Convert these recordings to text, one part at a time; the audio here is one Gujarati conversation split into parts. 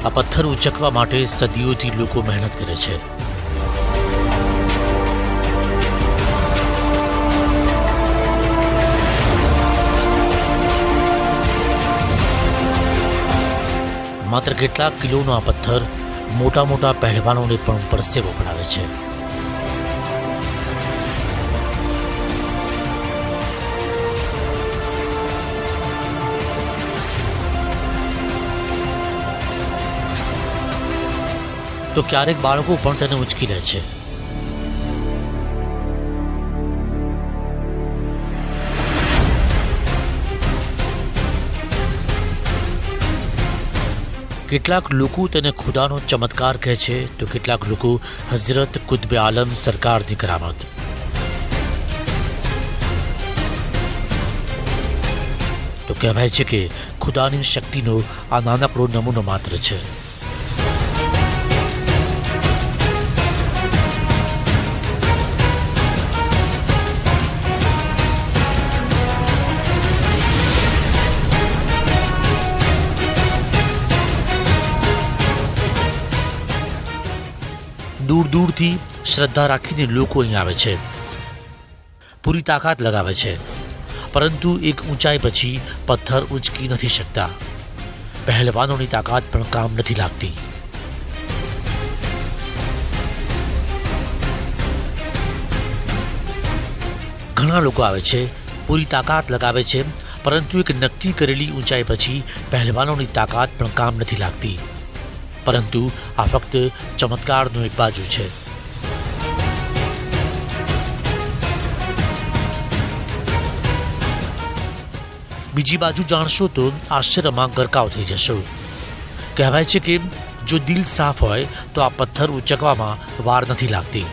આ પથ્થર ઉચકવા માટે સદીઓથી લોકો મહેનત કરે છે. માત્ર કેટલાક કિલોનો આ પથ્થર મોટા મોટા પહેલવાનોને પણ પરસેવો પડાવે છે. તો ક્યારેક બાળકો પણ તેને ઉચકી લે છે. કેટલાક લોકો તેને ખુદાનો ચમત્કાર કહે છે તો કેટલાક લોકો હઝરત કુતબે આલમ સરકારની કરામત. તો કહેવાય છે કે ખુદાની શક્તિનો આ નાનકડો નમૂનો માત્ર છે. દૂર દૂરથી શ્રદ્ધા રાખીને લોકો અહીં આવે છે, પૂરી તાકાત લગાવે છે, પરંતુ એક ઊંચાઈ પછી પથ્થર ઉંચકી નથી શકતા. પહેલવાનોની તાકાત પણ કામ નથી લાગતી. ઘણા લોકો આવે છે, પૂરી તાકાત લગાવે છે, પરંતુ એક નક્કી કરેલી ઊંચાઈ પછી પહેલવાનોની તાકાત પણ કામ નથી લાગતી. પરંતુ આ ફક્ત ચમત્કારનું એક બાજુ છે. બીજી બાજુ જાણશો તો આશ્ચર્યમાં ગરકાવ થઈ જશો. કહેવાય છે કે જો દિલ સાફ હોય તો આ પથ્થર ઉચકવામાં વાર નથી લાગતી.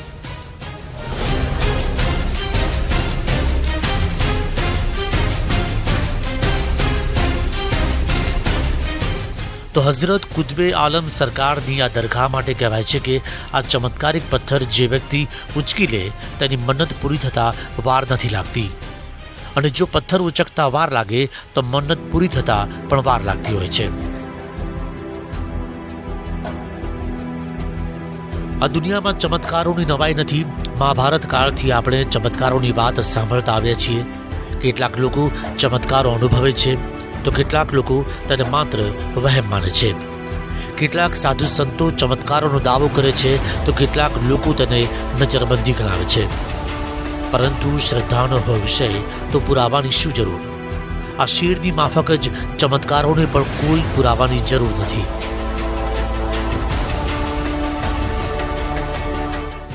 તો હઝરત કુતબે આલમ સરકારની આ દરગાહ માટે કહેવાય છે કે આ ચમત્કારિક પથ્થર જે વ્યક્તિ ઉચકી લે તેની મન્નત પૂરી થતાં વાર નથી લાગતી. અને જો પથ્થર ઉચકતા વાર લાગે તો મન્નત પૂરી થતાં પણ વાર લાગતી હોય છે. આ દુનિયામાં ચમત્કારોની નવાઈ નથી. મહાભારત કાળથી આપણે ચમત્કારોની વાત સાંભળતા આવ્યા છીએ. કેટલાક લોકો ચમત્કારો અનુભવે છે તો કેટલાક લોકો તેને માત્ર વહેમ માને છે. કેટલાક સાધુ સંતો ચમત્કારોનો દાવો કરે છે તો કેટલાક લોકો તેને નજરબંધી ગણાવે છે. પરંતુ શ્રદ્ધાનો વિષય તો પુરાવાની શું જરૂર? આ શેરની માફક જ ચમત્કારોને પણ કોઈ પુરાવાની જરૂર નથી.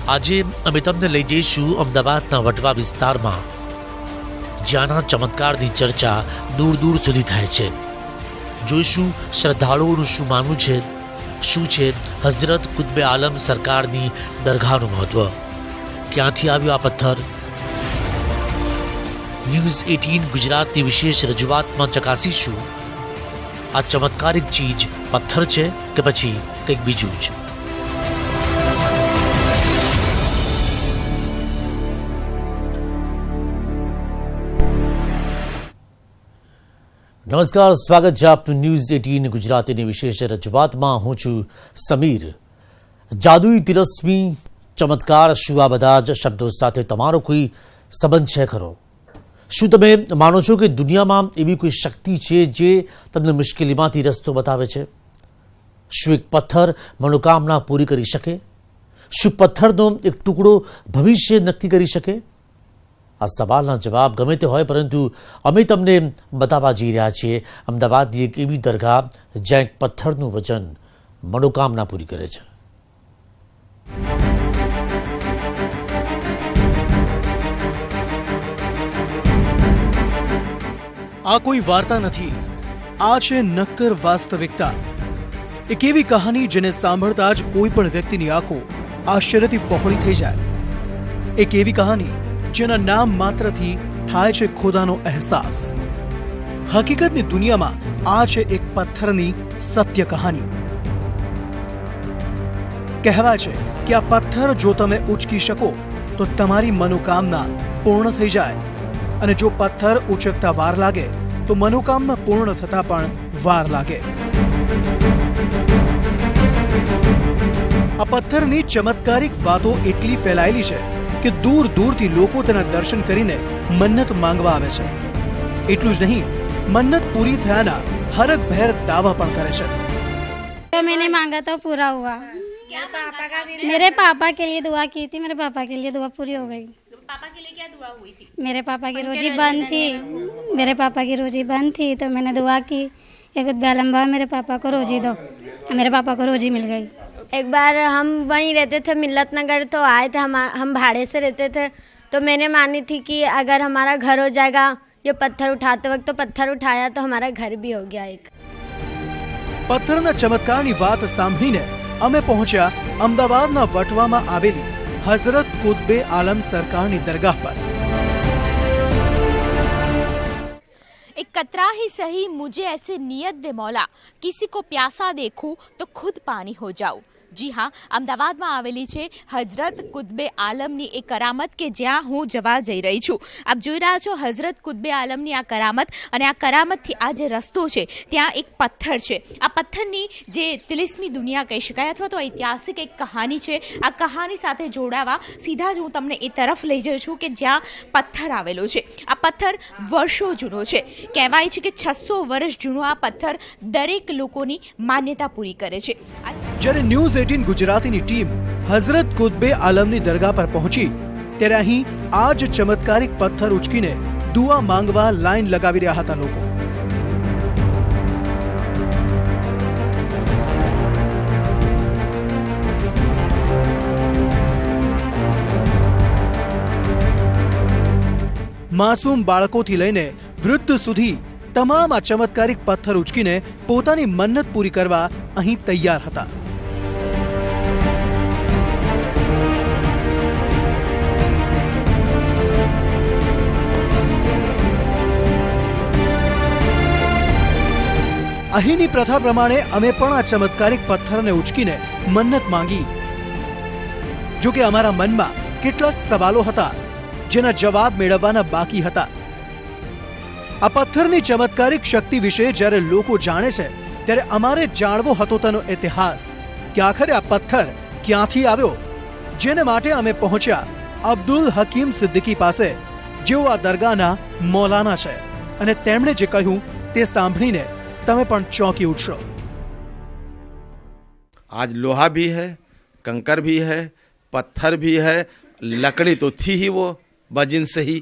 આજે અમે તમને લઈ જઈશું અમદાવાદના વટવા વિસ્તારમાં, જ્યાંના ચમત્કારની ચર્ચા દૂર દૂર સુધી થાય છે. જોઈશું શ્રદ્ધાળુઓનું શું માનવું છે, શું છે હઝરત કુતબે આલમ સરકારની દરગાહનું મહત્વ, ક્યાંથી આવ્યો આ પથ્થર. ન્યૂઝ 18 ગુજરાતની વિશેષ રજૂઆતમાં ચકાસીશું આ ચમત્કારિક ચીજ પથ્થર છે કે પછી કંઈક બીજું જ. નમસ્કાર, સ્વાગત છે આપનું ન્યૂઝ 18 ગુજરાતીની વિશેષ રજૂઆતમાં. હું છું સમીર. જાદુઈ તિરસ્મી, ચમત્કાર, શું આ બધા જ શબ્દો સાથે તમારો કોઈ સંબંધ છે ખરો? શું તમે માનો છો કે દુનિયામાં એવી કોઈ શક્તિ છે જે તમને મુશ્કેલીમાંથી રસ્તો બતાવે છે? શું એક પથ્થર મનોકામના પૂરી કરી શકે? શું પથ્થરનો એક ટુકડો ભવિષ્ય નક્કી કરી શકે? આ સવાલના જવાબ ગમે તે હોય, પરંતુ અમે તમને બતાવવા જઈ રહ્યા છીએ અમદાવાદની એક એવી દરગાહ જ્યાં એક પથ્થરનું વજન મનોકામના પૂરી કરે છે. આ કોઈ વાર્તા નથી, આ છે નક્કર વાસ્તવિકતા. એક એવી કહાની જેને સાંભળતા જ કોઈ પણ વ્યક્તિની આંખો આશ્ચર્યથી પહોળી થઈ જાય. એક એવી કહાની જેના નામ માત્રથી થાય છે ખુદાનો અહેસાસ. હકીકતની દુનિયામાં આ છે એક પથ્થરની સત્ય કહાની. કહેવાય છે કે આ પથ્થર જો તમે ઉચકી શકો તો તમારી મનોકામના પૂર્ણ થઈ જાય, અને જો પથ્થર ઉચકતા વાર લાગે તો મનોકામના પૂર્ણ થતા પણ વાર લાગે. આ પથ્થરની ચમત્કારિક વાતો એટલી ફેલાયેલી છે કે દૂર દૂરથી લોકો તેના દર્શન કરીને મન્નત માંગવા આવે છે. એટલું જ નહીં, મન્નત પૂરી થયાના હરખભેર દાવા પણ કરે છે. तो मैंने मांगा था पूरा हुआ. मेरे पापा के लिए दुआ की थी, मेरे पापा के लिए दुआ पूरी हो गई. पापा के लिए क्या दुआ हुई थी? मेरे पापा की रोजी बंद थी, मेरे पापा की रोजी बंद थी, तो मैंने दुआ की एक लंबा मेरे पापा को रोजी दो. मेरे पापा को रोजी मिल गई. एक बार हम वहीं रहते थे मिल्लत नगर, तो आए थे हम भाड़े से रहते थे, तो मैंने मानी थी कि अगर हमारा घर हो जाएगा, ये पत्थर उठाते वक्त तो पत्थर उठाया तो हमारा घर भी हो गया. एक પથ્થરના ચમત્કારની વાત સાંભળીને અમે પહોંચ્યા અમદાવાદના વટવામાં આવેલી હઝરત કુતબે આલમ સરકારની દરગાહ પર. एक कतरा ही सही मुझे ऐसे नियत दे मौला, किसी को प्यासा देखूं तो खुद पानी हो जाऊं. જી હા, અમદાવાદમાં આવેલી છે હઝરત કુતબે આલમની એક કરામત કે જ્યાં હું જવા જઈ રહી છું. આપ જોઈ રહ્યા છો હઝરત કુતબે આલમની આ કરામત, અને આ કરામતથી આ જે રસ્તો છે ત્યાં એક પથ્થર છે. આ પથ્થરની જે તિલિસ્મી દુનિયા કહી શકાય અથવા તો ઐતિહાસિક એક કહાની છે. આ કહાની સાથે જોડાવા સીધા જ હું તમને એ તરફ લઈ જઉં છું કે જ્યાં પથ્થર આવેલો છે. આ પથ્થર વર્ષો જૂનો છે. કહેવાય છે કે 600 વર્ષ જૂનો આ પથ્થર દરેક લોકોની માન્યતા પૂરી કરે છે. જ્યારે ન્યૂઝ 18 ગુજરાતીની ટીમ હઝરત કુતબે આલમની દરગાહ પર પહોંચી ત્યારે અહીં આ જ ચમત્કારિક પથ્થર ઉચકીને દુઆ માંગવા લાઈન લગાવી રહ્યા હતા લોકો. માસૂમ બાળકોથી લઈને વૃદ્ધ સુધી તમામ આ ચમત્કારિક પથ્થર ઉચકીને પોતાની મન્નત પૂરી કરવા અહીં તૈયાર હતા. અહીંની પ્રથા પ્રમાણે અમે પણ આ ચમત્કારિક પથ્થરને ઉચકીને મન્નત માંગી. જો કે અમારા મનમાં કેટલાક સવાલો હતા જેના જવાબ મેળવવાના બાકી હતા. આ પથ્થરની ચમત્કારિક શક્તિ વિશે જ્યારે લોકો જાણે છે ત્યારે અમારે જાણવો હતો તેનો ઇતિહાસ, કે આખરે આ પથ્થર ક્યાંથી આવ્યો, જેને માટે અમે પહોંચ્યા અબ્દુલ હકીમ સિદ્દીકી પાસે, જેઓ આ દરગાહના મૌલાના છે. અને તેમણે જે કહ્યું તે સાંભળીને તમે પણ ચોંકી ઉઠશો. आज लोहा भी है, कंकर भी है, पत्थर भी है, लकड़ी तो थी ही, वो बजिन से ही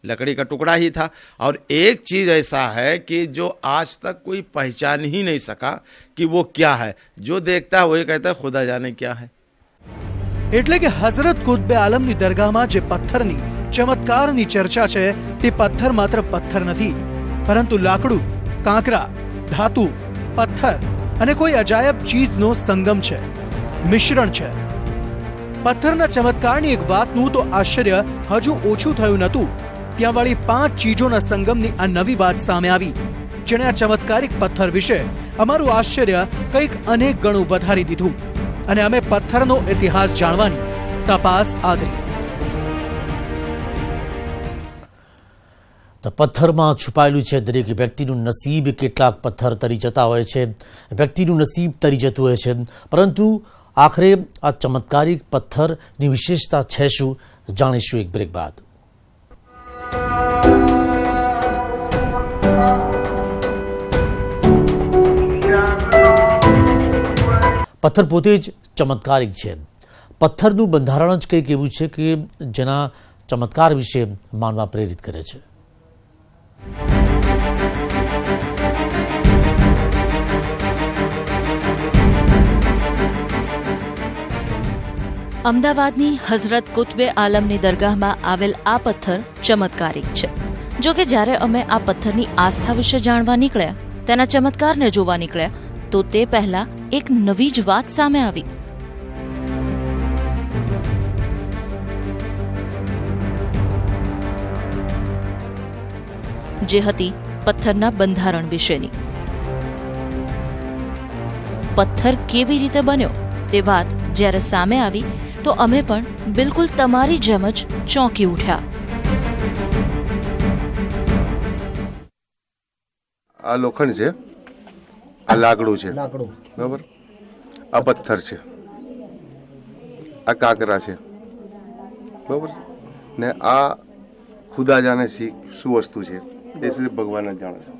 लकड़ी का टुकड़ा ही था. और एक चीज़ ऐसा है कि जो आज तक कोई पहचान ही नहीं सका कि वो क्या है. जो देखता है वही कहता है खुदा जाने क्या है. એટલે કે હઝરત કુતબે આલમની દરગાહમાં જે પથ્થરની ચમત્કારની ચર્ચા છે તે પથ્થર માત્ર પથ્થર નથી, પરંતુ લાકડું, કાંકરા, ધાતુ, પથ્થર અને કોઈ અજાયબ ચીજનો સંગમ છે, મિશ્રણ છે. પથ્થરના ચમત્કારની એક વાતનું તો આશ્ચર્ય હજુ ઓછું થયું નહોતું, ત્યાં વાળી 5 ચીજોના સંગમની આ નવી વાત સામે આવી, જેણે આ ચમત્કારિક પથ્થર વિશે અમારું આશ્ચર્ય કંઈક અનેક ગણું વધારી દીધું. અને અમે પથ્થરનો ઇતિહાસ જાણવાની તપાસ આદરી. તો પથ્થરમાં છુપાયેલું છે દરેક વ્યક્તિનું નસીબ. કેટલાક પથ્થર તરી જતા હોય છે, વ્યક્તિનું નસીબ તરી જતું હોય છે, પરંતુ આખરે આ ચમત્કારિક પથ્થરની વિશેષતા છે શું, જાણીશું એક બ્રેક બાદ. પથ્થર પોતે જ ચમત્કારિક છે. પથ્થરનું બંધારણ જ કંઈક એવું છે કે જેના ચમત્કાર વિશે માનવા પ્રેરિત કરે છે. અમદાવાદની હઝરત કુત્બે આલમની દરગાહમાં આવેલ આ પથ્થર ચમત્કારિક છે. જો કે જ્યારે અમે આ પથ્થરની આસ્થા વિશે જાણવા નીકળ્યા, તેના ચમત્કારને જોવા નીકળ્યા, તો તે પહેલા એક નવી જ વાત સામે આવી. જે હતી પથ્થરના બંધારણ વિશેની. પથ્થર કેવી રીતે બન્યો તે વાત જ્યારે સામે આવી તો અમે પણ બિલકુલ તમારી જેમ જ ચોંકી ઉઠ્યા. આ લોખંડ છે, આ લાકડું છે, બરાબર, આ પથ્થર છે, આ કાંકરા છે, બરાબર, ને આ ખુદા જાણે શું વસ્તુ છે એ સિર્ફ ભગવાન જ જાણે છે.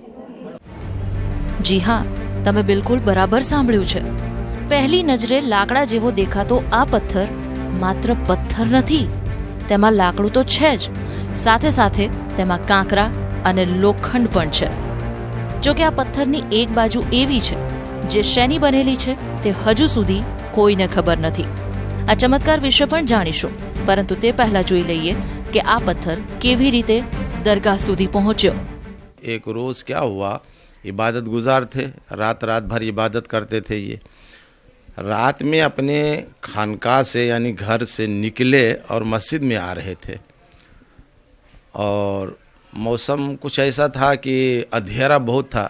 જી હા, તમે બિલકુલ બરાબર સાંભળ્યું છે. પહેલી નજરે લાકડા જેવો દેખાતો આ પથ્થર માત્ર પથ્થર નથી, તેમાં લાકડું તો છે જ, સાથે સાથે તેમાં કાંકરા અને લોખંડ પણ છે. જો કે આ પથ્થરની એક બાજુ એવી છે જે શેની બનેલી છે તે હજુ સુધી કોઈને ખબર નથી. આ ચમત્કાર વિશે પણ જાણીશું, પરંતુ તે પહેલા જોઈ લઈએ કે આ પથ્થર કેવી રીતે दरगाह સુધી પહોંચ્યો. एक रोज़ क्या हुआ, इबादत गुजार थे, रात भर इबादत करते थे. ये रात में अपने खानका से यानी घर से निकले और मस्जिद में आ रहे थे और मौसम कुछ ऐसा था कि अंधेरा बहुत था.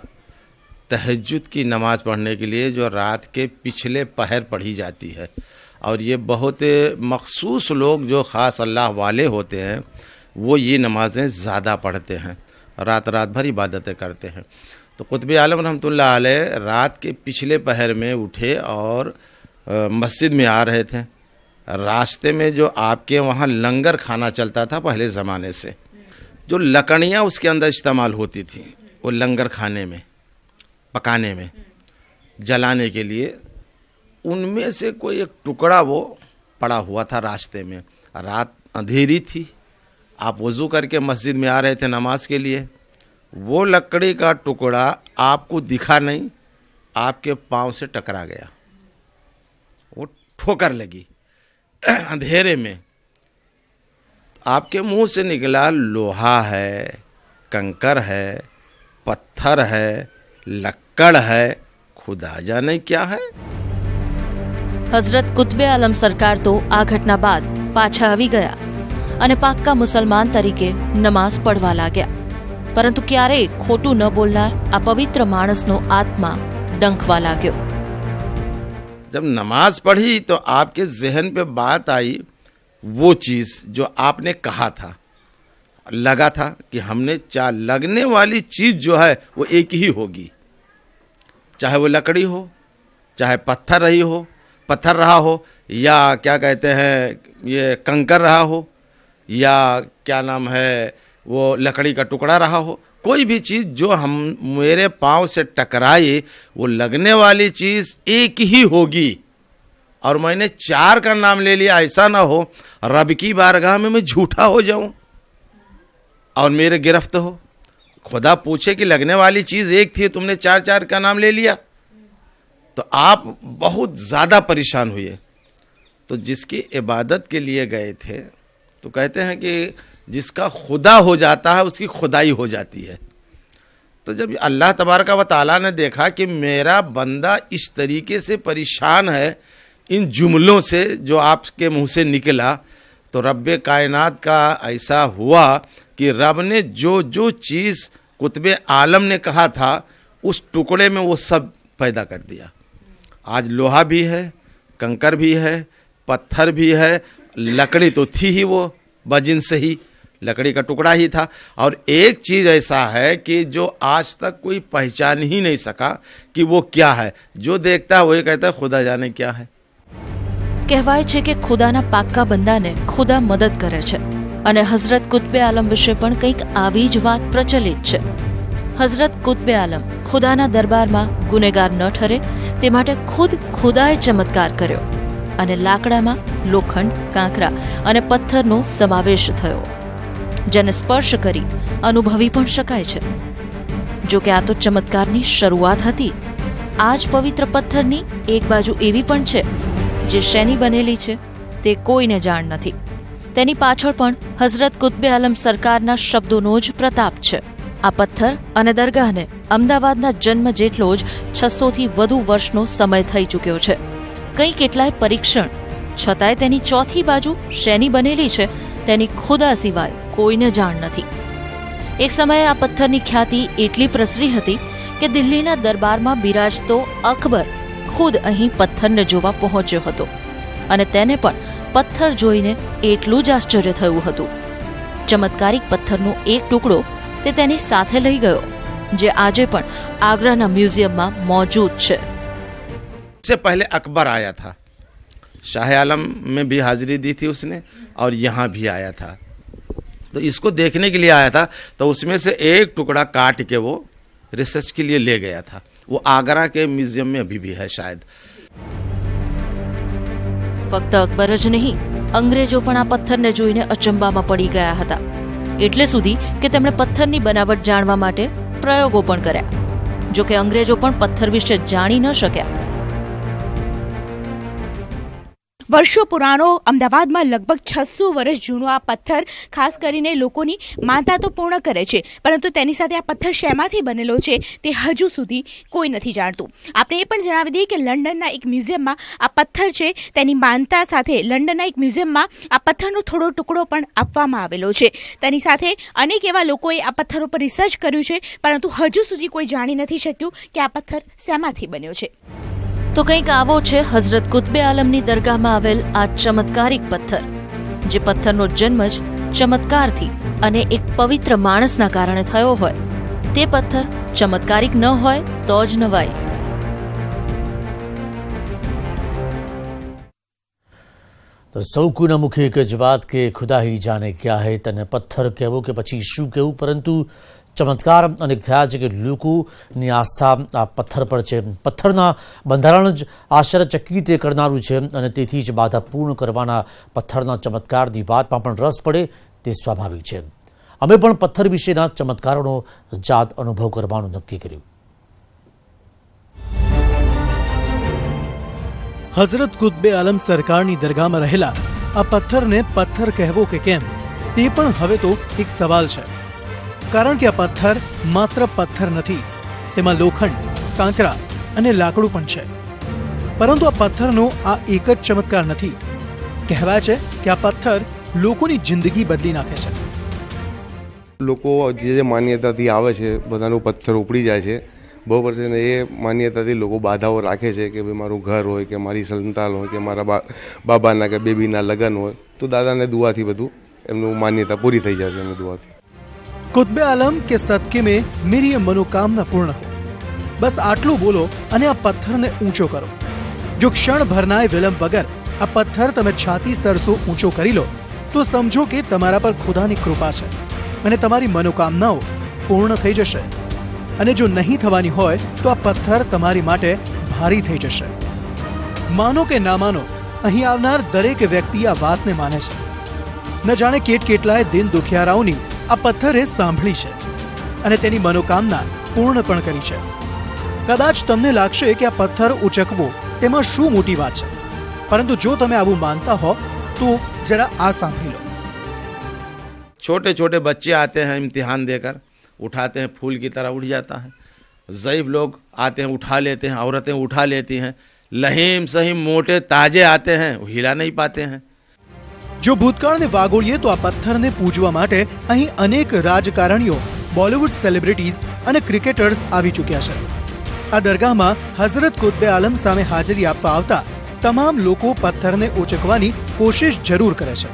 तहज्जुद की नमाज़ पढ़ने के लिए जो रात के पिछले पहर पढ़ी जाती है, और ये बहुत मखसूस लोग जो ख़ास अल्लाह वाले होते हैं वो ये नमाज़ें ज़्यादा पढ़ते हैं, रात भर इबादतें करते हैं. तो कुतुब आलम रहमतुल्लाह अलैह रात के पिछले पहर में उठे और मस्जिद में आ रहे थे. रास्ते में जो आपके वहाँ लंगर खाना चलता था पहले ज़माने से, जो लकड़ियाँ उसके अंदर इस्तेमाल होती थी वो लंगर खाने में, पकाने में, जलाने के लिए, उनमें से कोई एक टुकड़ा वो पड़ा हुआ था रास्ते में. रात अंधेरी थी, आप वज़ू करके मस्जिद में आ रहे थे नमाज के लिए, वो लकड़ी का टुकड़ा आपको दिखा नहीं, आपके पाँव से टकरा गया, वो ठोकर लगी अंधेरे में. आपके मुंह से निकला लोहा है, कंकर है, पत्थर है, लक्कड़ है, खुदा जाने क्या है. હઝરત કુત્બે આલમ સરકાર તો આ ઘટના બાદ પાછા આવી ગયા અને પાક્કા મુસલમાન તરીકે નમાઝ પઢવા लाग्યા. પરંતુ ક્યારેય ખોટું ન બોલનાર આ પવિત્ર માણસનો આત્મા ડંખવા लाग्યો. जब नमाज पढ़ी तो आपके जहन पे बात आई, वो चीज़ जो आपने कहा था, लगा था कि हमने लगने वाली चीज़ जो है वो एक ही होगी, चाहे वो लकड़ी हो, चाहे पत्थर रहा हो, या क्या कहते हैं ये कंकर रहा हो, या क्या नाम है वो लकड़ी का टुकड़ा रहा हो, कोई भी चीज़ जो हम मेरे पाँव से टकराए वो लगने वाली चीज़ एक ही होगी. और मैंने 4 का नाम ले लिया, ऐसा ना हो रब की बारगाह में मैं झूठा हो जाऊं और मेरे गिरफ्त हो. खुदा पूछे कि लगने वाली चीज़ एक थी, तुमने 4 का नाम ले लिया, तो आप बहुत ज़्यादा परेशान हुए. तो जिसकी इबादत के लिए गए थे, तो कहते हैं कि जिसका खुदा हो जाता है उसकी खुदाई हो जाती है. तो जब अल्लाह तबारक व तआला ने देखा कि मेरा बंदा इस तरीके से परेशान है इन जुमलों से जो आपके मुंह से निकला, तो रब कायनात का ऐसा हुआ कि रब ने जो चीज़ कुतुब आलम ने कहा था उस टुकड़े में वो सब पैदा कर दिया. आज लोहा भी है, कंकर भी है, पत्थर भी है, लकड़ी तो थी ही, वो बजिन से ही लकड़ी का टुकड़ा ही था. और एक चीज़ ऐसा है कि जो आज तक कोई पहचान ही नहीं सका कि वो क्या है. जो देखता है वही कहता है खुदा जाने क्या है. કહેવાય છે કે ખુદાના પાક્કા બંદાને ખુદા મદદ કરે છે અને હઝરત કુત્બે આલમ વિશે પણ કંઈક આવી જ વાત પ્રચલિત છે. હઝરત કુત્બે આલમ ખુદાના દરબારમાં ગુનેગાર ન ઠરે તે માટે ખુદ ખુદાએ ચમત્કાર કર્યો. અને લાકડામાં લોખંડ, કાંકરા અને પથ્થરનો સમાવેશ થયો, જેને સ્પર્શ કરી અનુભવી પણ શકાય છે. જો કે આ તો ચમત્કારની શરૂઆત હતી. આ જ પવિત્ર પથ્થરની એક બાજુ એવી પણ છે જે શેની બનેલી છે તે કોઈને જાણ નથી. તેની પાછળ પણ હઝરત કુત્બે આલમ સરકારના શબ્દોનો જ પ્રતાપ છે. આ પથ્થર અને દરગાહને અમદાવાદના જન્મ જેટલો જ 600થી વધુ વર્ષનો સમય થઈ ચૂક્યો છે. કંઈ કેટલાય પરીક્ષણ છતાંય તેની ચોથી બાજુ શેની બનેલી છે તેની ખુદા સિવાય કોઈને જાણ નથી. એક સમયે આ પથ્થરની ખ્યાતિ એટલી પ્રસરી હતી કે દિલ્હીના દરબારમાં બિરાજતો અકબર ખુદ અહીં પથ્થરને જોવા પહોંચ્યો હતો અને તેને પણ પથ્થર જોઈને એટલું જ આશ્ચર્ય થયું હતું. ચમત્કારિક પથ્થરનો એક ટુકડો તે તેની સાથે લઈ ગયો, જે આજે પણ આગ્રાના મ્યુઝિયમમાં મોજૂદ છે. इससे पहले अकबर आया था, शाह आलम में भी हाजिरी दी थी उसने और यहाँ भी आया था. तो इसको देखने के लिए आया था, तो उसमें से एक टुकड़ा काट के वो रिसर्च के लिए ले गया था. वो आगरा के म्यूजियम में अभी भी है शायद. ફક્ત અકબર જ નહીં, અંગ્રેજો પણ આ પથ્થરને જોઈને અચંબામાં પડી ગયા હતા. એટલે સુધી કે તેમણે પથ્થરની બનાવટ જાણવા માટે પ્રયોગો પણ કર્યા. જો કે અંગ્રેજો પણ પથ્થર વિશે જાણી ન શક્યા. વર્ષો પુરાણો અમદાવાદમાં લગભગ 600 વર્ષ જૂનો આ પથ્થર ખાસ કરીને લોકોની માનતા તો પૂર્ણ કરે છે, પરંતુ તેની સાથે આ પથ્થર શેમાંથી બનેલો છે તે હજુ સુધી કોઈ નથી જાણતું. આપણે એ પણ જણાવી દઈએ કે લંડનના એક મ્યુઝિયમમાં આ પથ્થર છે તેની માનતા સાથે લંડનના એક મ્યુઝિયમમાં આ પથ્થરનો થોડો ટુકડો પણ આપવામાં આવેલો છે. તેની સાથે અનેક એવા લોકોએ આ પથ્થર ઉપર રિસર્ચ કર્યું છે, પરંતુ હજુ સુધી કોઈ જાણી નથી શક્યું કે આ પથ્થર શેમાંથી બન્યો છે. તો કંઈક આવો છે હઝરત કુત્બે આલમની દરગાહમાં આવેલ આ ચમત્કારિક પથ્થર, જે પથ્થરનો જન્મ જ ચમત્કારથી અને એક પવિત્ર માણસના કારણે થયો હોય. તે પથ્થર ચમત્કારિક ન હોય તો જ નવાય. તો સૌ કોઈના મુખે એક જ વાત કે ખુદા હી જાને ક્યા હૈ, તને પથ્થર કહેવો કે પછી શું કહેવું, પરંતુ ચમત્કાર અનેક થયા છે કે લોકોની આસ્થા આ પથ્થર પર છે. પથ્થરના બંધારણ જ આશ્ચર્યચકિત કરનારું છે અને તેથી જ બાધા પૂર્ણ કરવાના પથ્થરના ચમત્કારની વાતમાં પણ રસ પડે તે સ્વાભાવિક છે. અમે પણ પથ્થર વિશેના ચમત્કારોનો જાત અનુભવ કરવાનું નક્કી કર્યું. હઝરત કુત્બે આલમ સરકારની દરગાહમાં રહેલા આ પથ્થરને પથ્થર કહેવો કે કેમ, તે પણ હવે તો એક સવાલ છે. કારણ કે આ પથ્થર માત્ર પથ્થર નથી, તેમાં લોખંડ, કાંકરા અને લાકડું પણ છે. પરંતુ આ પથ્થરનો આ એક જ ચમત્કાર નથી. કહેવાય છે કે આ પથ્થર લોકોની જિંદગી બદલી નાખે છે. લોકો જે માન્યતાથી આવે છે બધાનું પથ્થર ઉપડી જાય છે, બરાબર છે ને. એ માન્યતાથી લોકો બાધાઓ રાખે છે કે ભાઈ મારું ઘર હોય કે મારી સંતાન હોય કે મારા બાબાના કે બેબીના લગ્ન હોય તો દાદાને દુઆથી બધું એમનું માન્યતા પૂરી થઈ જાય છે એમની દુઆથી. कुत्बे आलम के सदके में मेरी ये मनोकामना पूर्ण हो, बस आटલું બોલો અને આ પથ્થરને ઊંચો કરો. જો ક્ષણ ભરનાય વિલંબ વગર આ પથ્થર તમે છાતી સરસો ઊંચો કરી લો તો સમજો કે તમારા પર ખુદાની કૃપા છે અને તમારી મનોકામનાઓ પૂર્ણ થઈ જશે. અને જો નહીં થવાની હોય તો આ પથ્થર તમારી માટે ભારી થઈ જશે. માનો કે ના માનો, અહીં આવનાર દરેક વ્યક્તિ આ વાતને માને છે. ન જાણે કેટલાય દિન દુખિયારાઓની આ પથ્થરે સાંભળી છે અને તેની મનોકામના પૂર્ણ પણ કરી છે. કદાચ તમને લાગશે કે આ પથ્થર ઉચકવો તેમાં શું મોટી વાત છે, પરંતુ જો તમે આવું માનતા હો તો જરા આ સાંભળી લો. छोटे छोटे बच्चे आते हैं इम्तिहान देकर, उठाते हैं फूल की तरह उठ जाता है. ज़ईफ लोग आते हैं उठा लेते हैं, औरतें उठा लेती हैं. लहीम सहीम मोटे ताजे आते हैं, वो हिला नहीं पाते हैं. જો ભૂતકાળને વાગોળીએ તો આ પથ્થરને પૂજવા માટે અહીં અનેક રાજકારણીઓ, બોલિવૂડ સેલિબ્રિટીઝ અને ક્રિકેટર્સ આવી ચૂક્યા છે. આ દરગાહમાં હઝરત કુત્બે આલમ સામે હાજરી આપવા આવતા તમામ લોકો પથ્થરને ઉચકવાની કોશિશ જરૂર કરે છે.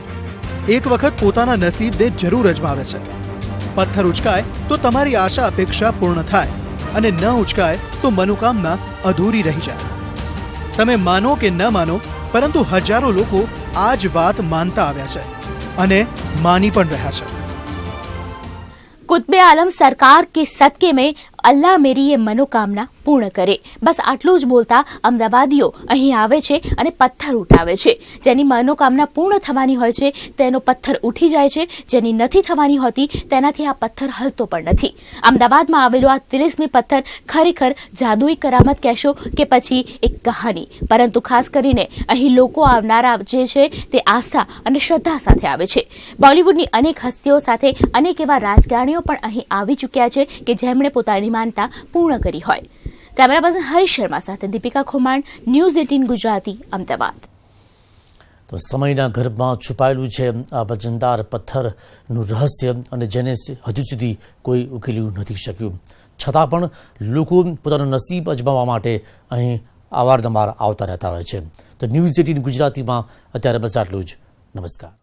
એક વખત પોતાના નસીબને જરૂર અજમાવે છે. પથ્થર ઉચકાય તો તમારી આશા અપેક્ષા પૂર્ણ થાય અને ન ઉચકાય તો મનોકામના અધૂરી રહી જાય. તમે માનો કે ન માનો, પરંતુ હજારો લોકો આ જ વાત માનતા આવ્યા છે અને માની પણ રહ્યા છે. कुत्बे आलम सरकार के सदके में अल्लाह मेरी ये मनोकामना પૂર્ણ કરે. બસ આટલું જ બોલતા અમદાવાદીઓ અહીં આવે છે અને પથ્થર ઉઠાવે છે. જેની મનોકામના પૂર્ણ થવાની હોય છે તેનો પથ્થર ઉઠી જાય છે, જેની નથી થવાની હોતી તેનાથી આ પથ્થર હલતો પણ નથી. અમદાવાદમાં આવેલો આ 33મી પથ્થર ખરેખર જાદુઈ કરામત કહેશો કે પછી એક કહાની, પરંતુ ખાસ કરીને અહીં લોકો આવનારા જે છે તે આસ્થા અને શ્રદ્ધા સાથે આવે છે. બોલિવૂડની અનેક હસ્તીઓ સાથે અનેક એવા રાજકારણીઓ પણ અહીં આવી ચૂક્યા છે કે જેમણે પોતાની માનતા પૂર્ણ કરી હોય. કેમેરા પર્સન હરીશ શર્મા સાથે દીપિકા ખુમાણ, ન્યૂઝ 18 ગુજરાતી, અમદાવાદ. તો સમયના ગર્ભમાં છુપાયેલું છે આ વજનદાર પથ્થરનું રહસ્ય, અને જેને હજુ સુધી કોઈ ઉકેલ્યું નથી શક્યું. છતાં પણ લોકો પોતાનું નસીબ અજમાવવા માટે અહીં અવારનવાર આવતા રહેતા હોય છે. તો ન્યૂઝ 18 ગુજરાતીમાં અત્યારે બસ આટલું જ. નમસ્કાર.